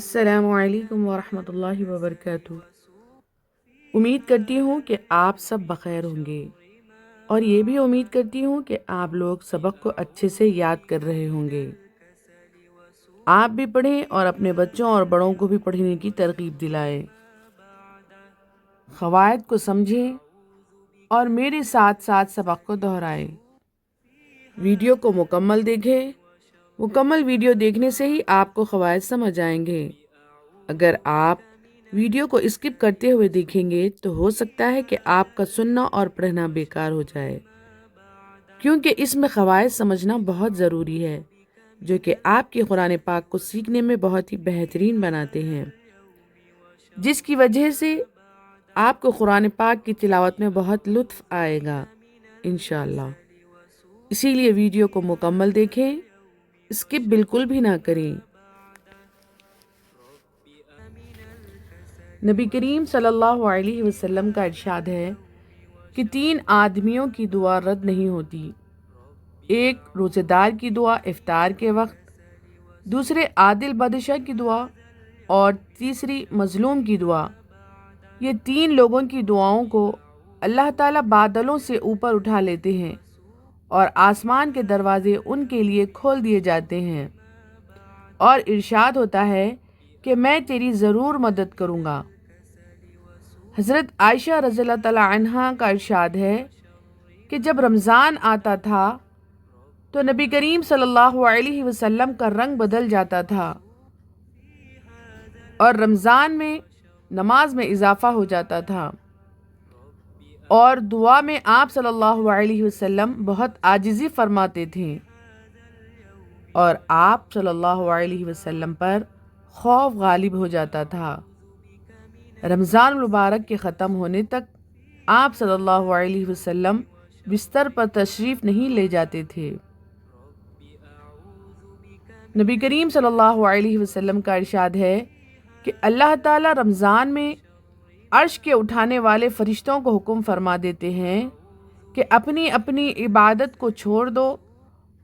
السلام علیکم ورحمۃ اللہ وبرکاتہ۔ امید کرتی ہوں کہ آپ سب بخیر ہوں گے اور یہ بھی امید کرتی ہوں کہ آپ لوگ سبق کو اچھے سے یاد کر رہے ہوں گے۔ آپ بھی پڑھیں اور اپنے بچوں اور بڑوں کو بھی پڑھنے کی ترغیب دلائیں، قواعد کو سمجھیں اور میرے ساتھ ساتھ سبق کو دہرائیں۔ ویڈیو کو مکمل دیکھیں، مکمل ویڈیو دیکھنے سے ہی آپ کو قواعد سمجھ آئیں گے۔ اگر آپ ویڈیو کو اسکپ کرتے ہوئے دیکھیں گے تو ہو سکتا ہے کہ آپ کا سننا اور پڑھنا بیکار ہو جائے، کیونکہ اس میں قواعد سمجھنا بہت ضروری ہے جو کہ آپ کی قرآن پاک کو سیکھنے میں بہت ہی بہترین بناتے ہیں، جس کی وجہ سے آپ کو قرآن پاک کی تلاوت میں بہت لطف آئے گا انشاءاللہ۔ اسی لیے ویڈیو کو مکمل دیکھیں، اسکپ بالکل بھی نہ کریں۔ نبی کریم صلی اللہ علیہ وسلم کا ارشاد ہے کہ 3 آدمیوں کی دعا رد نہیں ہوتی: ایک روزہ دار کی دعا افطار کے وقت، دوسرے عادل بادشاہ کی دعا اور تیسری مظلوم کی دعا۔ یہ 3 لوگوں کی دعاؤں کو اللہ تعالیٰ بادلوں سے اوپر اٹھا لیتے ہیں اور آسمان کے دروازے ان کے لیے کھول دیے جاتے ہیں، اور ارشاد ہوتا ہے کہ میں تیری ضرور مدد کروں گا۔ حضرت عائشہ رضی اللہ تعالیٰ عنہا کا ارشاد ہے کہ جب رمضان آتا تھا تو نبی کریم صلی اللہ علیہ وسلم کا رنگ بدل جاتا تھا اور رمضان میں نماز میں اضافہ ہو جاتا تھا، اور دعا میں آپ صلی اللہ علیہ وسلم بہت عاجزی فرماتے تھے اور آپ صلی اللہ علیہ وسلم پر خوف غالب ہو جاتا تھا۔ رمضان المبارک کے ختم ہونے تک آپ صلی اللہ علیہ وسلم بستر پر تشریف نہیں لے جاتے تھے۔ نبی کریم صلی اللہ علیہ وسلم کا ارشاد ہے کہ اللہ تعالیٰ رمضان میں عرش کے اٹھانے والے فرشتوں کو حکم فرما دیتے ہیں کہ اپنی اپنی عبادت کو چھوڑ دو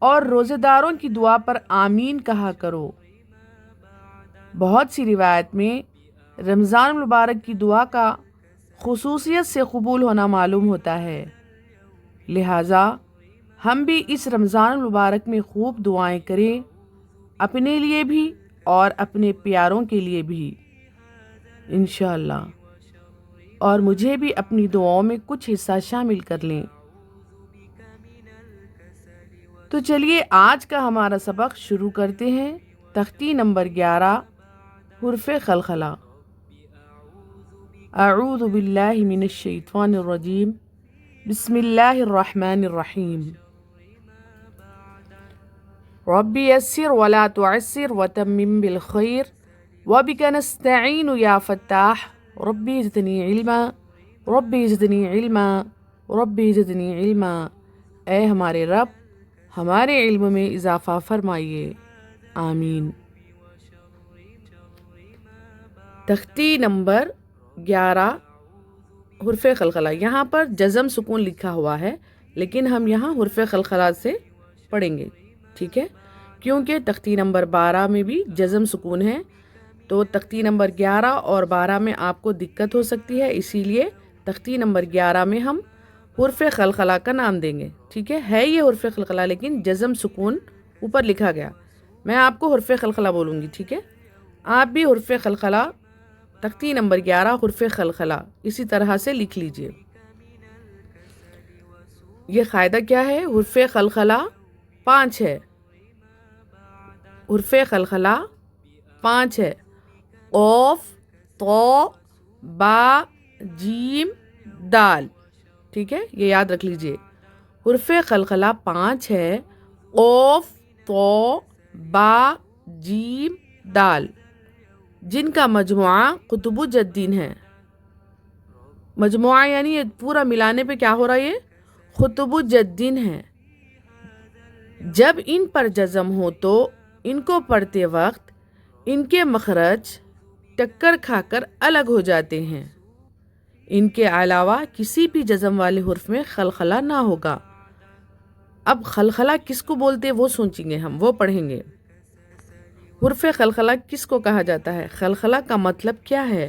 اور روزہ داروں کی دعا پر آمین کہا کرو۔ بہت سی روایت میں رمضان المبارک کی دعا کا خصوصیت سے قبول ہونا معلوم ہوتا ہے، لہٰذا ہم بھی اس رمضان المبارک میں خوب دعائیں کریں، اپنے لیے بھی اور اپنے پیاروں کے لیے بھی انشاءاللہ، اور مجھے بھی اپنی دعاؤں میں کچھ حصہ شامل کر لیں۔ تو چلیے آج کا ہمارا سبق شروع کرتے ہیں۔ تختی نمبر 11، حرف خلخلہ۔ اعوذ باللہ من الشیطان الرجیم، بسم اللہ الرحمن الرحیم۔ رب یسر ولا تعسر وتمم بالخیر وبک نستعین یا فتاح، ربی زدنی علما، ربی زدنی علما، ربی زدنی علما۔ اے ہمارے رب، ہمارے علم میں اضافہ فرمائیے، آمین۔ تختی نمبر 11، حرف خلخلہ۔ یہاں پر جزم سکون لکھا ہوا ہے، لیکن ہم یہاں حرف خلخلہ سے پڑھیں گے، ٹھیک ہے؟ کیونکہ تختی نمبر 12 میں بھی جزم سکون ہے، تو تختی نمبر 11 اور 12 میں آپ کو دقت ہو سکتی ہے، اسی لیے تختی نمبر 11 میں ہم حرف خلخلہ کا نام دیں گے، ٹھیک ہے یہ حرف خلخلہ لیکن جزم سکون اوپر لکھا گیا۔ میں آپ کو حرف خلخلہ بولوں گی، ٹھیک ہے؟ آپ بھی حرف خلخلہ تختی نمبر 11 حرف خلخلہ اسی طرح سے لکھ لیجئے۔ یہ قاعدہ کیا ہے؟ حرف خلخلہ 5 ہے، حرف خلخلہ 5 ہے: قاف، طا، با، جیم، دال، ٹھیک ہے؟ یہ یاد رکھ لیجئے، حرف خلخلہ 5 ہے: قاف، طا، با، جیم، دال، جن کا مجموعہ قطب جدین ہے۔ مجموعہ یعنی یہ پورا ملانے پہ کیا ہو رہا ہے؟ یہ قطب جدین ہے۔ جب ان پر جزم ہو تو ان کو پڑھتے وقت ان کے مخرج ٹکر کھا کر الگ ہو جاتے ہیں، ان کے علاوہ کسی بھی جزم والے حرف میں خلخلہ نہ ہوگا۔ اب خلخلہ کس کو بولتے وہ سوچیں گے، ہم وہ پڑھیں گے۔ حرف خلخلہ کس کو کہا جاتا ہے؟ خلخلہ کا مطلب کیا ہے؟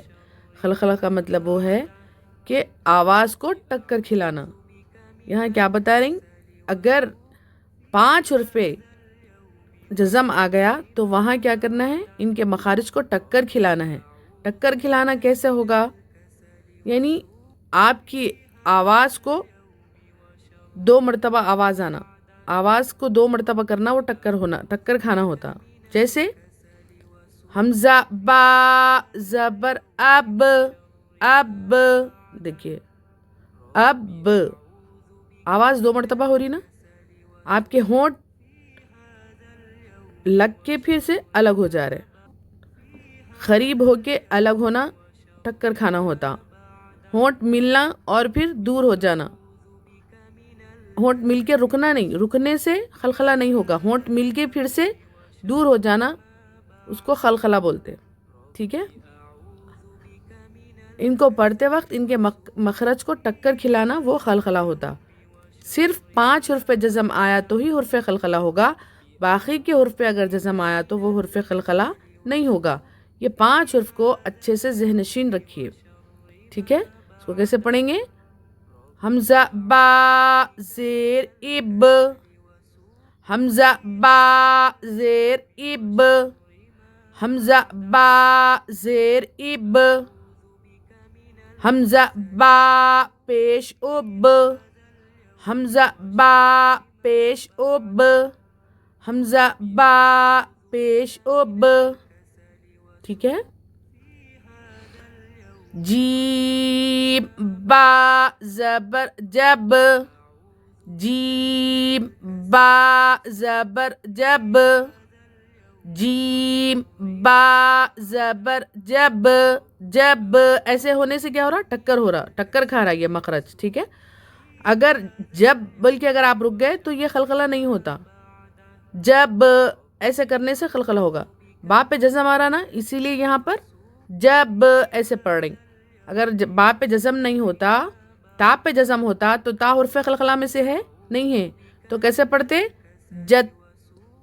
خلخلہ کا مطلب وہ ہے کہ آواز کو ٹکر کھلانا۔ یہاں کیا بتا رہی؟ اگر 5 حرف پہ جزم آ گیا تو وہاں کیا کرنا ہے؟ ان کے مخارج کو ٹکر کھلانا ہے۔ ٹکر کھلانا کیسے ہوگا؟ یعنی آپ کی آواز کو 2 مرتبہ آواز آنا، آواز کو 2 مرتبہ کرنا، وہ ٹکر کھانا ہوتا۔ جیسے حمزہ با زبر اب، اب دیکھیے اب آواز 2 مرتبہ ہو رہی نا، آپ کے ہونٹ لگ کے پھر سے الگ ہو جا رہے، قریب ہو کے الگ ہونا ٹکر کھانا ہوتا، ہونٹ ملنا اور پھر دور ہو جانا، ہونٹ مل کے رکنا نہیں، رکنے سے خلخلہ نہیں ہوگا، ہونٹ مل کے پھر سے دور ہو جانا اس کو خلخلہ بولتے، ٹھیک ہے؟ ان کو پڑھتے وقت ان کے مخرج کو ٹکر کھلانا وہ خلخلہ ہوتا۔ صرف 5 حرف پہ جزم آیا تو ہی حرف خلخلہ ہوگا، باقی کے حرف پہ اگر جزم آیا تو وہ حرف خلخلہ نہیں ہوگا۔ یہ 5 حرف کو اچھے سے ذہن نشین رکھیے، ٹھیک ہے؟ اس کو کیسے پڑھیں گے؟ حمزہ با زیر اب، حمزہ با زیر اب، حمزہ با زیر اب، حمزہ با پیش اب، حمزہ با پیش اب، حمزہ با پیش اب، ٹھیک ہے؟ جیم با زبر جب، جیم با زبر جب، جیم با زبر جب، جب ایسے ہونے سے کیا ہو رہا؟ ٹکر ہو رہا، ٹکر کھا رہا یہ مخرج، ٹھیک ہے؟ اگر جب بلکہ اگر آپ رک گئے تو یہ خلخلہ نہیں ہوتا، جب ایسے کرنے سے خلخلہ ہوگا۔ با پہ جزم آ رہا نا، اسی لیے یہاں پر جب ایسے پڑھ رہی۔ اگر با پہ جزم نہیں ہوتا، تا پہ جزم ہوتا تو تا حرف خلخلہ میں سے ہے نہیں ہے، تو کیسے پڑھتے؟ جد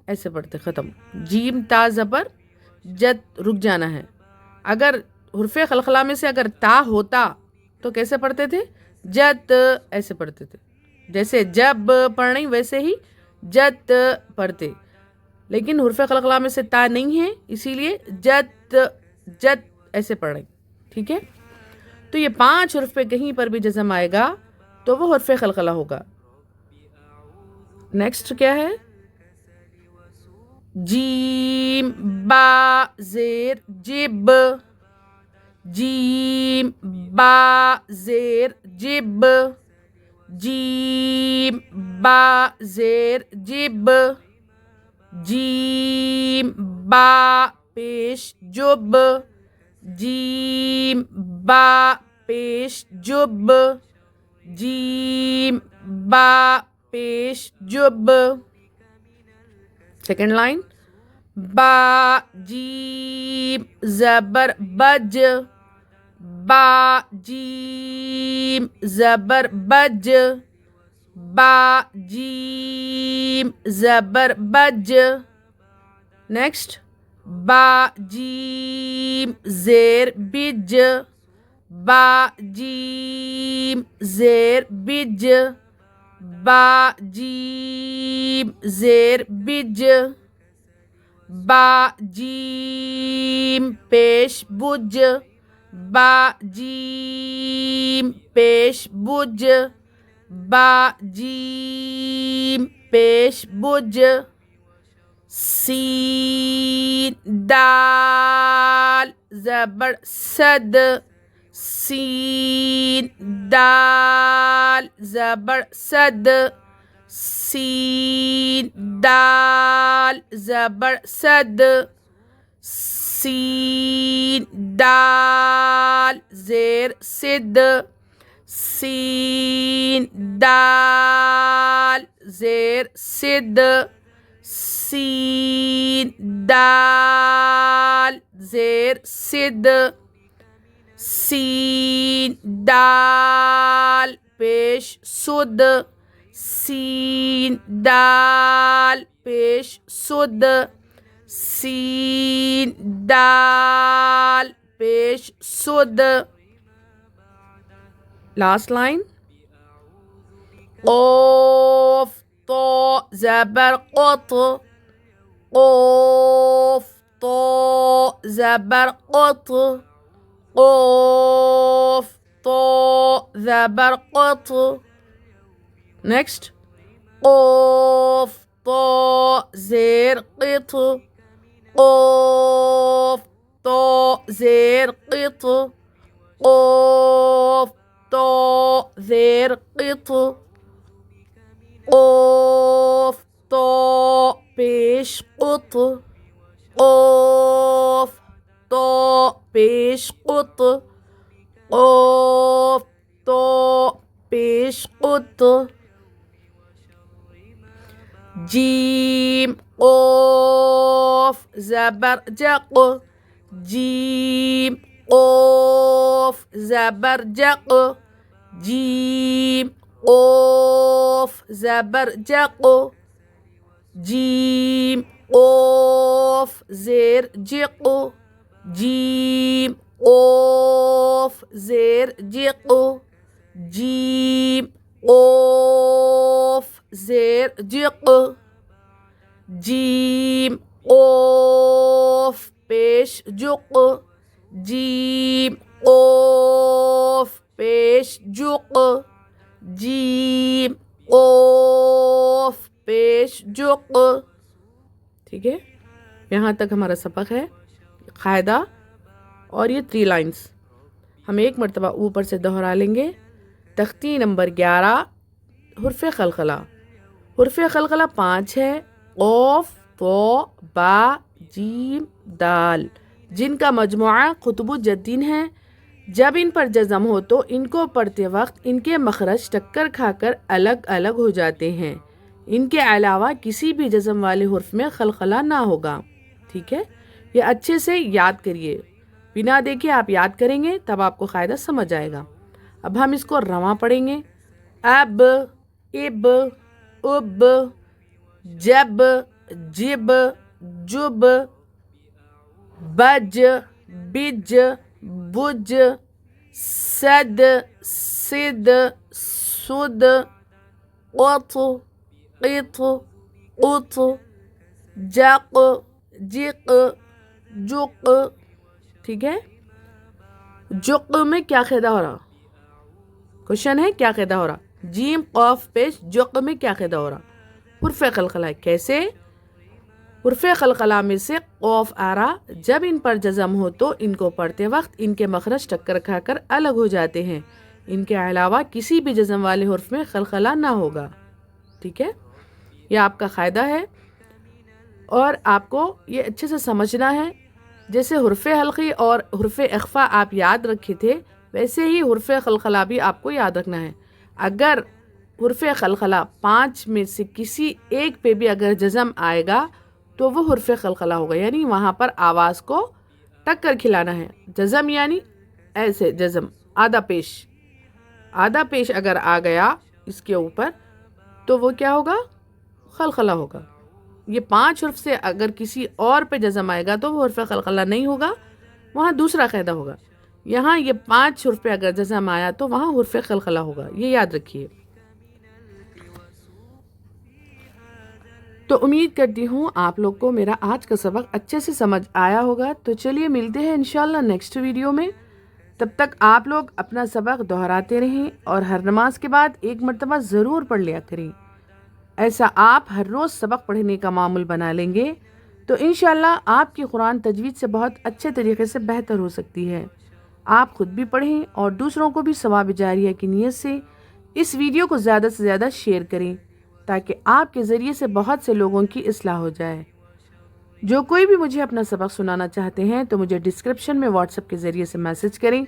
ایسے پڑھتے، ختم۔ جیم تا زبر جد رک جانا ہے۔ اگر حرف خلخلہ میں سے اگر تا ہوتا تو کیسے پڑھتے تھے؟ جد ایسے پڑھتے تھے، جیسے جب پڑھ رہی ویسے ہی جد پڑھتے، لیکن حرف خلخلہ میں سے تا نہیں ہے اسی لیے جد جد ایسے پڑھ رہی، ٹھیک ہے؟ تو یہ 5 حرف پہ کہیں پر بھی جزم آئے گا تو وہ حرف خلخلہ ہوگا۔ نیکسٹ کیا ہے؟ جیم با زیر جب، جیم با زیر جب، جیم با زیر جب، جیم با پیش جب، جیم با پیش جب، جیم با پیش جب۔ سیکنڈ لائن، با جیم زبر بج، با جیم زبر بج، با جیم زبر بج۔ نیکسٹ، با جیم زیر بج، با جیم زیر بج، با جیم زیر بج، با جیم پیش بج، با جیم پیش بج، با جیم پیش بج۔ سین دال زبر صد، سین دال زبر صد، سین دال زبر صد، سین دال زیر صد، سین دال زیر صد، سین دال زیر صد، سین دال پیش سد، سین دال پیش سد، سین دال پیش سد. Last line. قاف طا زبر قط. قاف طا زبر قط. قاف طا زبر قط. Next. قاف طا زير قط. قاف طا زير قط. قاف طا زير قط. قاف طا پیش قط. قاف طا پیش قط. قاف طا پیش قط. جیم قاف زبر جق. جیم قاف زبر جق. جیم قاف زبر جق. جیم قاف زیر جق. جیم قاف زیر جق. جیم قاف زیر جق. جیم قاف پیش جق. جیم قاف پیش جق. جیم قاف پیش جق. ٹھیک ہے، یہاں تک ہمارا سبق ہے قاعدہ اور یہ 3 لائنز ہم ایک مرتبہ اوپر سے دہرا لیں گے. تختی نمبر 11 حرف قلقلہ. حرف قلقلہ 5 ہے. قاف طا با جیم دال، جن کا مجموعہ قطب الجدین ہے. جب ان پر جزم ہو تو ان کو پڑھتے وقت ان کے مخرج ٹکر کھا کر الگ الگ ہو جاتے ہیں. ان کے علاوہ کسی بھی جزم والے حرف میں قلقلہ نہ ہوگا. ٹھیک ہے، یہ اچھے سے یاد کریے، بنا دیکھے آپ یاد کریں گے تب آپ کو قاعدہ سمجھ آئے گا. اب ہم اس کو رواں پڑھیں گے. اب اب اب جب جب جب بج بج بج سد سد سد قط قط قط جق جق جق. ٹھیک ہے، جق میں کیا قاعدہ ہو رہا؟ کوشچن ہے کیا قاعدہ ہو رہا؟ جیم قاف پیش جق میں کیا قاعدہ ہو رہا؟ حرف قلقلہ. کیسے؟ حرف قلقلہ میں سے قاف آ رہا، جب ان پر جزم ہو تو ان کو پڑھتے وقت ان کے مخرج ٹکر کھا کر الگ ہو جاتے ہیں. ان کے علاوہ کسی بھی جزم والے حرف میں قلقلہ نہ ہوگا. ٹھیک ہے، یہ آپ کا قاعدہ ہے اور آپ کو یہ اچھے سے سمجھنا ہے. جیسے حرف حلقی اور حرف اخفا آپ یاد رکھے تھے، ویسے ہی حرف قلقلہ بھی آپ کو یاد رکھنا ہے. اگر حرف قلقلہ 5 میں سے کسی ایک پہ بھی اگر جزم آئے گا تو وہ حرف قلقلہ ہوگا، یعنی وہاں پر آواز کو ٹکر کھلانا ہے. جزم یعنی ایسے جزم آدھا پیش اگر آ گیا اس کے اوپر تو وہ کیا ہوگا؟ قلقلہ ہوگا. یہ 5 حرف سے اگر کسی اور پہ جزم آئے گا تو وہ حرف قلقلہ نہیں ہوگا، وہاں دوسرا قاعدہ ہوگا. یہاں یہ 5 حرف پہ اگر جزم آیا تو وہاں حرف قلقلہ ہوگا، یہ یاد رکھیے. تو امید کرتی ہوں آپ لوگ کو میرا آج کا سبق اچھے سے سمجھ آیا ہوگا. تو چلیے ملتے ہیں انشاءاللہ نیکسٹ ویڈیو میں. تب تک آپ لوگ اپنا سبق دہراتے رہیں اور ہر نماز کے بعد ایک مرتبہ ضرور پڑھ لیا کریں. ایسا آپ ہر روز سبق پڑھنے کا معمول بنا لیں گے تو انشاءاللہ آپ کی قرآن تجوید سے بہت اچھے طریقے سے بہتر ہو سکتی ہے. آپ خود بھی پڑھیں اور دوسروں کو بھی ثواب جاریہ کی نیت سے اس ویڈیو کو زیادہ سے زیادہ شیئر کریں تاکہ آپ کے ذریعے سے بہت سے لوگوں کی اصلاح ہو جائے. جو کوئی بھی مجھے اپنا سبق سنانا چاہتے ہیں تو مجھے ڈسکرپشن میں واٹس ایپ کے ذریعے سے میسج کریں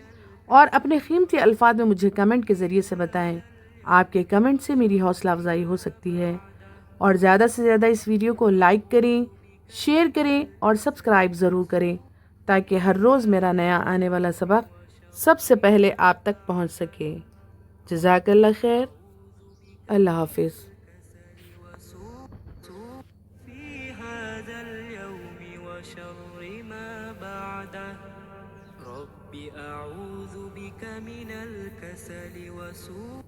اور اپنے قیمتی الفاظ میں مجھے کمنٹ کے ذریعے سے بتائیں. آپ کے کمنٹ سے میری حوصلہ افزائی ہو سکتی ہے. اور زیادہ سے زیادہ اس ویڈیو کو لائک کریں، شیئر کریں اور سبسکرائب ضرور کریں تاکہ ہر روز میرا نیا آنے والا سبق سب سے پہلے آپ تک پہنچ سکے. جزاک اللہ خیر. اللہ حافظ. أعوذ بك من الكسل وسوء